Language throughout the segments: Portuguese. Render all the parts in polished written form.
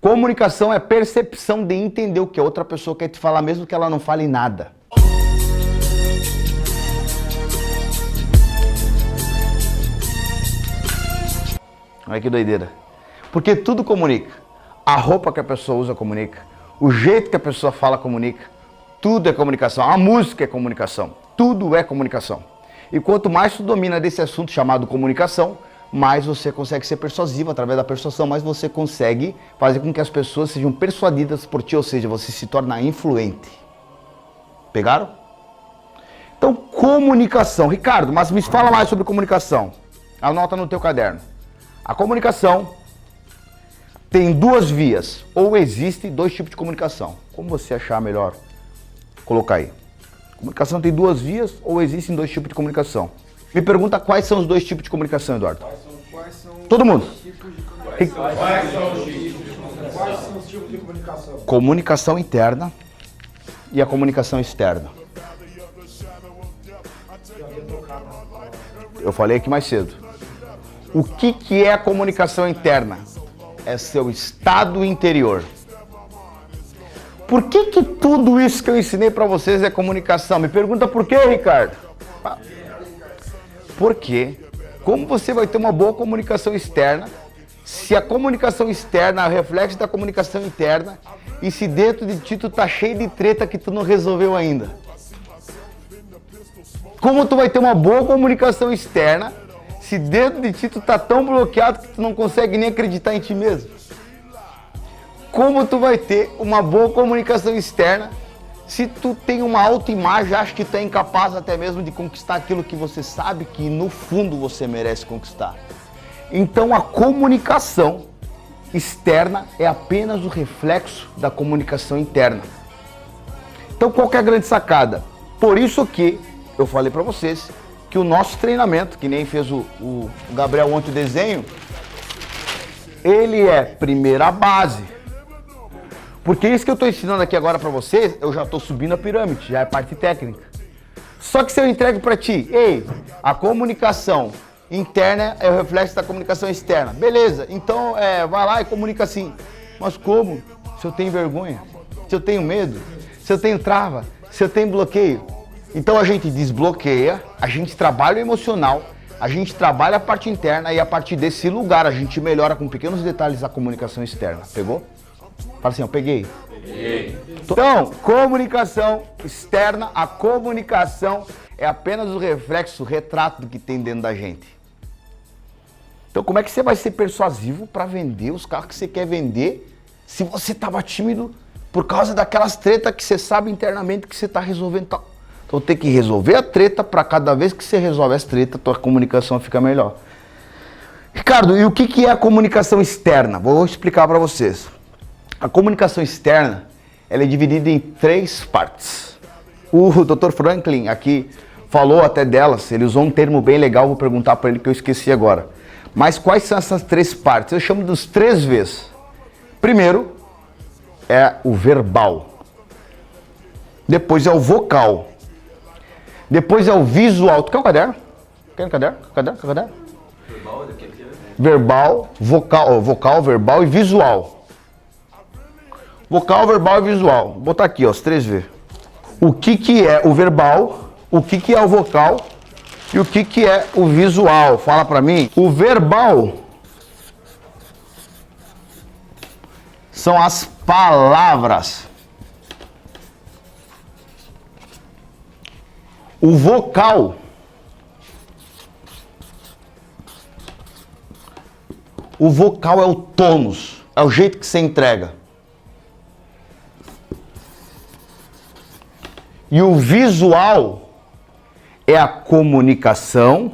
Comunicação é percepção de entender o que a outra pessoa quer te falar, mesmo que ela não fale nada. Olha que doideira. Porque tudo comunica. A roupa que a pessoa usa comunica. O jeito que a pessoa fala comunica. Tudo é comunicação. A música é comunicação. Tudo é comunicação. E quanto mais tu domina desse assunto chamado comunicação, mais você consegue ser persuasivo através da persuasão, mais você consegue fazer com que as pessoas sejam persuadidas por ti, ou seja, você se torna influente. Pegaram? Então, comunicação. Ricardo, mas me fala mais sobre comunicação. Anota no teu caderno. A comunicação tem duas vias, ou existe dois tipos de comunicação. Como você achar melhor colocar aí? Comunicação tem duas vias, ou existem dois tipos de comunicação? Me pergunta quais são os dois tipos de comunicação, Eduardo. Quais são Todo mundo. Quais são os tipos de comunicação? Comunicação interna e a comunicação externa. Eu falei aqui mais cedo. O que é a comunicação interna? É seu estado interior. Por que tudo isso que eu ensinei para vocês é comunicação? Me pergunta por quê, Ricardo? Porque como você vai ter uma boa comunicação externa, se a comunicação externa é o reflexo da comunicação interna, e se dentro de ti tu tá cheio de treta que tu não resolveu ainda? Como tu vai ter uma boa comunicação externa, se dentro de ti tu tá tão bloqueado que tu não consegue nem acreditar em ti mesmo? Como tu vai ter uma boa comunicação externa se tu tem uma autoimagem, acha que tu é incapaz até mesmo de conquistar aquilo que você sabe que no fundo você merece conquistar? Então a comunicação externa é apenas o reflexo da comunicação interna. Então qual que é a grande sacada? Por isso que eu falei para vocês que o nosso treinamento, que nem fez o Gabriel ontem o desenho, ele é primeira base. Porque isso que eu estou ensinando aqui agora para vocês, eu já estou subindo a pirâmide, já é parte técnica. Só que se eu entrego para ti, ei, a comunicação interna é o reflexo da comunicação externa. Beleza, então vai lá e comunica assim. Mas como? Se eu tenho vergonha, se eu tenho medo, se eu tenho trava, se eu tenho bloqueio. Então a gente desbloqueia, a gente trabalha o emocional, a gente trabalha a parte interna e a partir desse lugar a gente melhora com pequenos detalhes a comunicação externa. Pegou? Fala assim, eu peguei. Então, comunicação externa, a comunicação é apenas o reflexo, o retrato do que tem dentro da gente. Então, como é que você vai ser persuasivo para vender os carros que você quer vender se você estava tímido por causa daquelas tretas que você sabe internamente que você está resolvendo tal? Então, tem que resolver a treta para cada vez que você resolve as tretas, tua comunicação fica melhor. Ricardo, e o que é a comunicação externa? Vou explicar para vocês. A comunicação externa, ela é dividida em três partes. O Dr. Franklin aqui falou até delas, ele usou um termo bem legal, vou perguntar para ele que eu esqueci agora. Mas quais são essas três partes? Eu chamo dos 3 Vs. Primeiro é o verbal. Depois é o vocal. Depois é o visual. Tu quer um caderno? Quer um caderno? Caderno? Verbal, vocal, verbal e visual. Vocal, verbal e visual. Vou botar aqui, ó, os 3 V. O que é o verbal, o que é o vocal e o que é o visual? Fala pra mim. O verbal são as palavras. O vocal é o tônus, é o jeito que você entrega. E o visual é a comunicação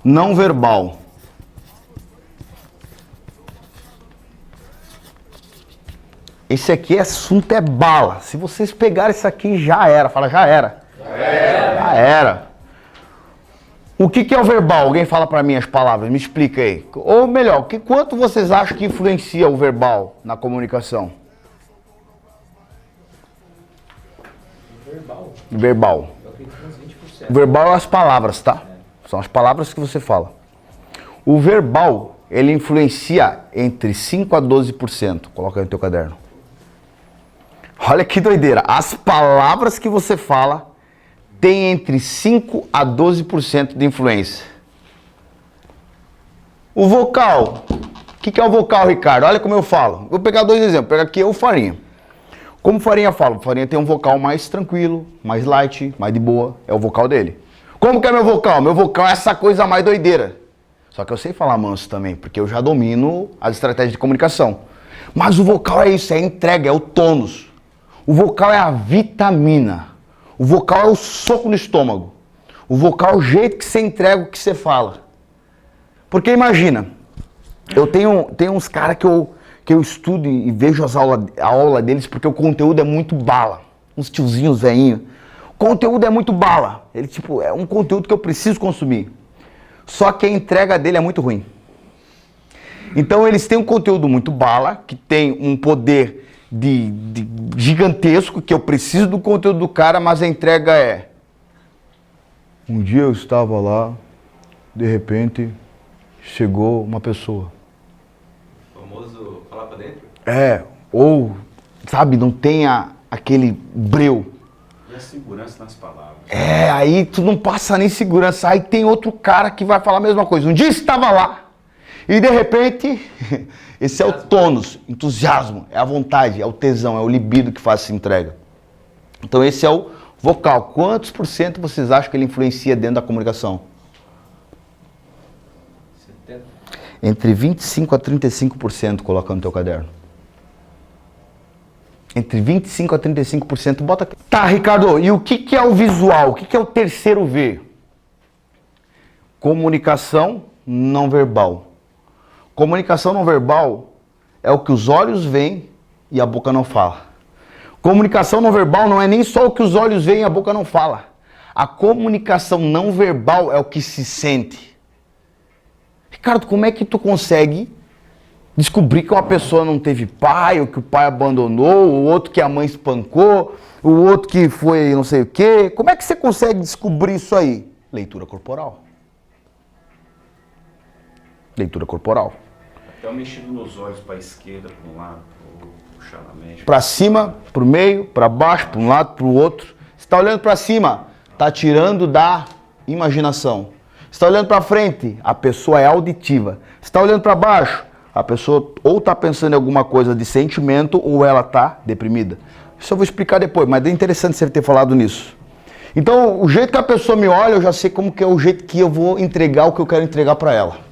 não verbal. Esse aqui assunto é bala. Se vocês pegarem isso aqui, já era. Fala, já era. Já era. O que é o verbal? Alguém fala pra mim as palavras, me explica aí. Ou melhor, quanto vocês acham que influencia o verbal na comunicação? Verbal. Eu acredito uns 20%. Verbal é as palavras, tá? São as palavras que você fala. O verbal, ele influencia entre 5 a 12%. Coloca aí no teu caderno. Olha que doideira. As palavras que você fala têm entre 5 a 12% de influência. O vocal. O que é o vocal, Ricardo? Olha como eu falo. Vou pegar dois exemplos. Pega aqui eu, Farinha. Como Farinha fala? Farinha tem um vocal mais tranquilo, mais light, mais de boa. É o vocal dele. Como que é meu vocal? Meu vocal é essa coisa mais doideira. Só que eu sei falar manso também, porque eu já domino as estratégias de comunicação. Mas o vocal é isso, é a entrega, é o tônus. O vocal é a vitamina. O vocal é o soco no estômago. O vocal é o jeito que você entrega o que você fala. Porque imagina, eu tenho uns caras que eu estudo e vejo a aula deles porque o conteúdo é muito bala. Uns tiozinhos velhinhos. O conteúdo é muito bala. Ele tipo, é um conteúdo que eu preciso consumir. Só que a entrega dele é muito ruim. Então eles têm um conteúdo muito bala, que tem um poder de gigantesco, que eu preciso do conteúdo do cara, mas a entrega é... Um dia eu estava lá, de repente, chegou uma pessoa. O famoso falar pra dentro? É, ou, sabe, não tem aquele breu. E a segurança nas palavras. É, aí tu não passa nem segurança. Aí tem outro cara que vai falar a mesma coisa. Um dia estava lá e de repente, esse é o tônus, entusiasmo, é a vontade, é o tesão, é o libido que faz essa entrega. Então esse é o vocal. Quantos por cento vocês acham que ele influencia dentro da comunicação? 70. Entre 25% a 35%, coloca no teu caderno. Entre 25% a 35%, bota aqui. Tá, Ricardo, e o que é o visual? O que é o terceiro V? Comunicação não verbal. Comunicação não verbal é o que os olhos veem e a boca não fala. Comunicação não verbal não é nem só o que os olhos veem e a boca não fala. A comunicação não verbal é o que se sente. Ricardo, como é que tu consegue descobrir que uma pessoa não teve pai, ou que o pai abandonou, o outro que a mãe espancou, o outro que foi não sei o quê? Como é que você consegue descobrir isso aí? Leitura corporal. Leitura corporal. Até eu mexido nos olhos para a esquerda, para um lado, para puxar na mente. Para cima, para o meio, para baixo, para um lado, para o outro. Você está olhando para cima, está tirando da imaginação. Você está olhando para frente, a pessoa é auditiva. Você está olhando para baixo, a pessoa ou está pensando em alguma coisa de sentimento ou ela está deprimida. Isso eu vou explicar depois, mas é interessante você ter falado nisso. Então, o jeito que a pessoa me olha, eu já sei como que é o jeito que eu vou entregar o que eu quero entregar para ela.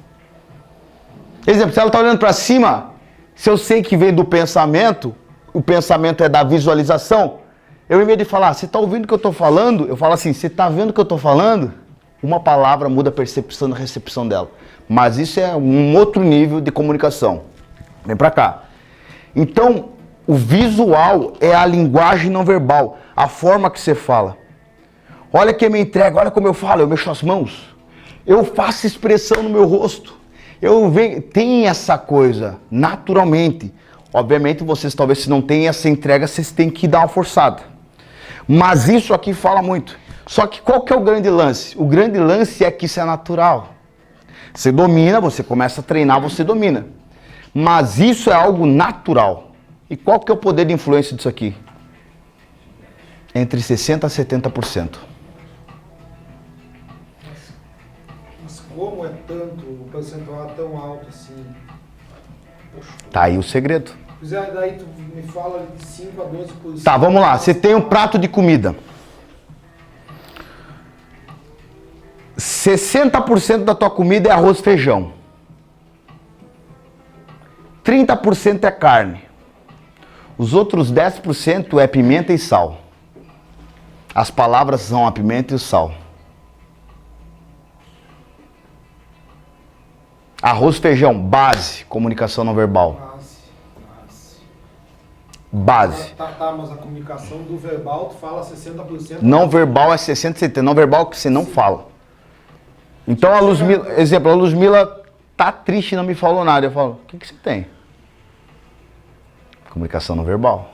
Exemplo, se ela está olhando para cima, se eu sei que vem do pensamento, o pensamento é da visualização, eu, em vez de falar, você está ouvindo o que eu estou falando? Eu falo assim, você está vendo o que eu estou falando? Uma palavra muda a percepção da recepção dela. Mas isso é um outro nível de comunicação. Vem para cá. Então, o visual é a linguagem não verbal, a forma que você fala. Olha que me entrega, olha como eu falo, eu mexo as mãos. Eu faço expressão no meu rosto. Tem essa coisa, naturalmente. Obviamente, vocês talvez se não tem essa entrega, vocês têm que dar uma forçada. Mas isso aqui fala muito. Só que qual que é o grande lance? O grande lance é que isso é natural. Você domina, você começa a treinar, você domina. Mas isso é algo natural. E qual que é o poder de influência disso aqui? Entre 60% a 70%. Mas como é tanto, o percentual é tão alto assim? Poxa. Tá aí o segredo. Pois é, daí tu me fala de 5 a 12%. Tá, vamos lá. Você tem um prato de comida. 60% da tua comida é arroz e feijão. 30% é carne. Os outros 10% é pimenta e sal. As palavras são a pimenta e o sal. Arroz e feijão, base, comunicação não verbal. Base. Tá, mas a comunicação do verbal, tu fala 60%. Não verbal é 60%, 70%. Não verbal é que você não fala. Então a Luzmila, exemplo, a Luzmila tá triste e não me falou nada. Eu falo, o que você tem? Comunicação não verbal.